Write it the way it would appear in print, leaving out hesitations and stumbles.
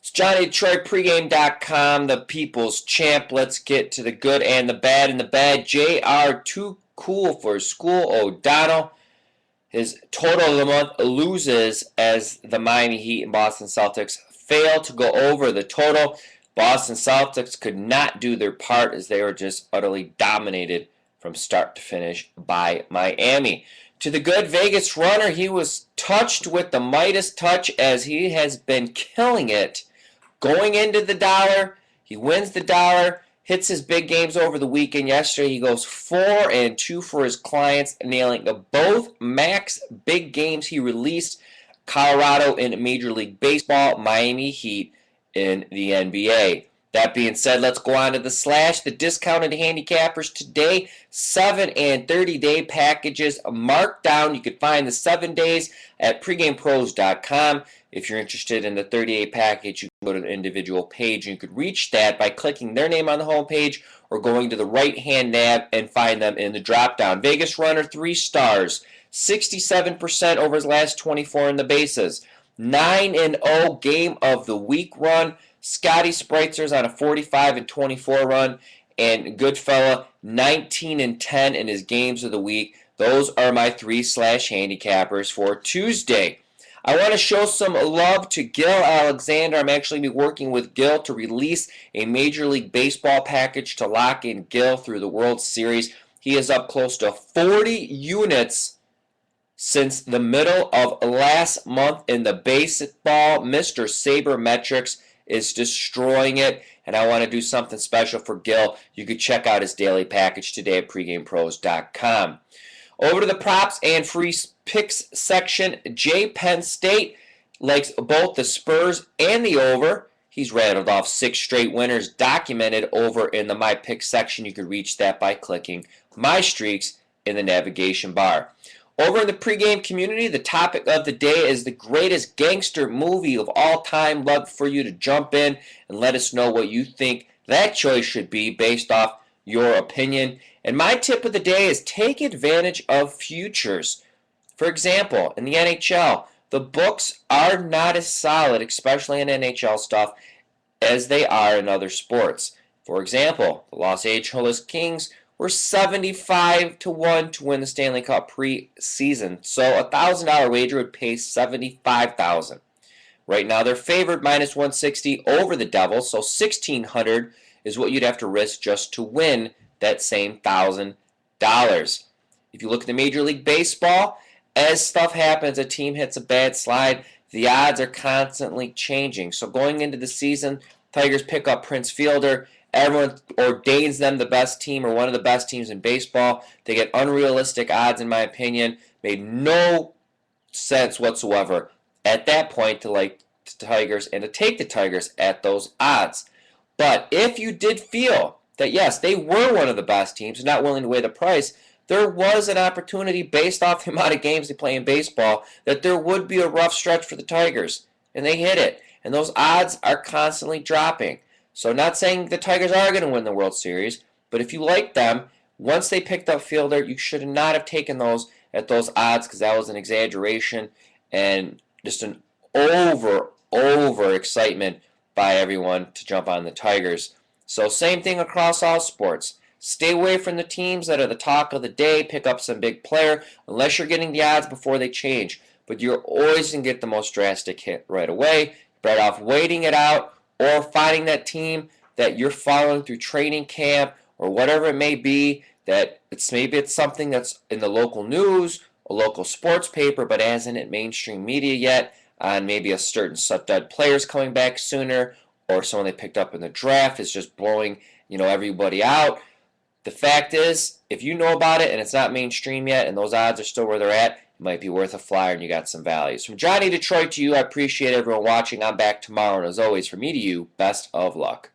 It's Johnny Detroit, pregame.com, the people's champ. Let's get to the good and the bad. In the bad, JR too cool for school. O'Donnell, his total of the month loses as the Miami Heat and Boston Celtics fail to go over the total. Boston Celtics could not do their part as they were just utterly dominated from start to finish by Miami. To the good Vegas runner, he was touched with the Midas touch as he has been killing it. Going into the dollar, he wins the dollar, hits his big games over the weekend. Yesterday, he goes 4-2 for his clients, nailing both max big games he released. Colorado in Major League Baseball, Miami Heat in the NBA. That being said, let's go on to the slash. The discounted handicappers today, 7 and 30-day packages marked down. You can find the 7 days at PregamePros.com. If you're interested in the 30-day package, you can go to the individual page, and you could reach that by clicking their name on the home page or going to the right-hand nav and find them in the drop-down. Vegas runner, 3 stars, 67% over his last 24 in the bases. 9-0 game of the week run. Scotty Spritzer's on a 45-24 run, and Goodfella 19-10 in his games of the week. Those are my 3 slash handicappers for Tuesday. I want to show some love to Gil Alexander. I'm actually be working with Gil to release a Major League Baseball package to lock in Gil through the World Series. He is up close to 40 units since the middle of last month in the baseball. Mr. Sabermetrics is destroying it, and I want to do something special for Gil. You can check out his daily package today at PregamePros.com. Over to the props and free picks section. Penn State likes both the Spurs and the over. He's rattled off 6 straight winners documented over in the My Picks section. You can reach that by clicking My Streaks in the navigation bar. Over in the pregame community, the topic of the day is the greatest gangster movie of all time. Love for you to jump in and let us know what you think that choice should be based off your opinion. And my tip of the day is take advantage of futures. For example, in the NHL, the books are not as solid, especially in NHL stuff, as they are in other sports. For example, the Los Angeles Kings were 75-1 to win the Stanley Cup preseason. So a $1,000 wager would pay $75,000. Right now they're favored -160 over the Devils, so $1,600 is what you'd have to risk just to win that same $1,000. If you look at the Major League Baseball, as stuff happens, a team hits a bad slide, the odds are constantly changing. So going into the season, Tigers pick up Prince Fielder. Everyone ordains them the best team or one of the best teams in baseball. They get unrealistic odds, in my opinion. Made no sense whatsoever at that point to like the Tigers and to take the Tigers at those odds. But if you did feel that, yes, they were one of the best teams, not willing to weigh the price, there was an opportunity based off the amount of games they play in baseball that there would be a rough stretch for the Tigers. And they hit it. And those odds are constantly dropping. So not saying the Tigers are going to win the World Series, but if you like them, once they picked up Fielder, you should not have taken those at those odds because that was an exaggeration and just an over excitement by everyone to jump on the Tigers. So same thing across all sports. Stay away from the teams that are the talk of the day. Pick up some big player unless you're getting the odds before they change. But you're always going to get the most drastic hit right away. Better off waiting it out or finding that team that you're following through training camp or whatever it may be, that maybe it's something that's in the local news, a local sports paper, but hasn't hit mainstream media yet, on maybe a certain stud players coming back sooner, or someone they picked up in the draft is just blowing, everybody out. The fact is, if you know about it and it's not mainstream yet and those odds are still where they're at, it might be worth a flyer and you got some values. From Johnny Detroit to you, I appreciate everyone watching. I'm back tomorrow, and as always, from me to you, best of luck.